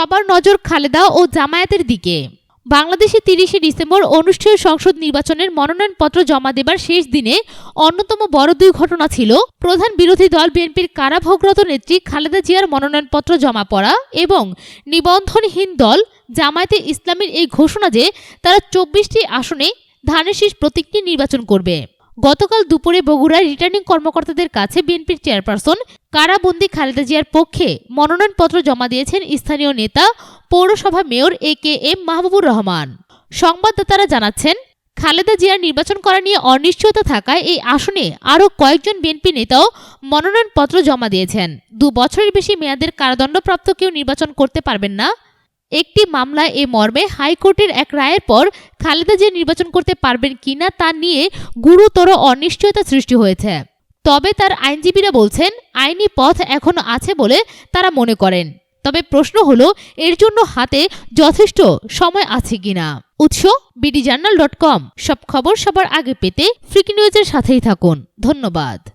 সবার নজর খালেদা ও জামায়াতের দিকে। বাংলাদেশে ৩০শে ডিসেম্বর অনুষ্ঠেয় সংসদ নির্বাচনের মনোনয়নপত্র জমা দেবার শেষ দিনে অন্যতম বড় দুই ঘটনা ছিল প্রধান বিরোধী দল বিএনপির কারাভোগরত নেত্রী খালেদা জিয়ার মনোনয়নপত্র জমা পড়া এবং নিবন্ধনহীন দল জামায়াতে ইসলামীর এই ঘোষণা যে তারা ২৪টি আসনে ধানের শীষ প্রতীক নিয়ে নির্বাচন করবে। গতকাল দুপুরে বগুড়ায় রিটার্নিং কর্মকর্তাদের কাছে বিএনপির চেয়ারপারসন কারাবন্দী খালেদা জিয়ার পক্ষে মনোনয়নপত্র জমা দিয়েছেন স্থানীয় নেতা পৌরসভা মেয়র AKM মাহবুবুর রহমান। সংবাদদাতারা জানাচ্ছেন, খালেদা জিয়ার নির্বাচন করা নিয়ে অনিশ্চয়তা থাকায় এই আসনে আরও কয়েকজন বিএনপি নেতাও মনোনয়নপত্র জমা দিয়েছেন। ২ বছরের বেশি মেয়াদের কারাদণ্ডপ্রাপ্ত কেউ নির্বাচন করতে পারবেন না। একটি মামলায় এ মর্মে হাইকোর্টের এক রায়ের পর খালেদা জিয়া নির্বাচন করতে পারবেন কিনা তা নিয়ে গুরুতর অনিশ্চয়তা সৃষ্টি হয়েছে। তবে তার আইনজীবীরা বলছেন, আইনি পথ এখনো আছে বলে তারা মনে করেন। তবে প্রশ্ন হলো, এর জন্য হাতে যথেষ্ট সময় আছে কিনা। উৎস bdjournal.com। সব খবর সবার আগে পেতে ফ্রিকি নিউজের সাথেই থাকুন। ধন্যবাদ।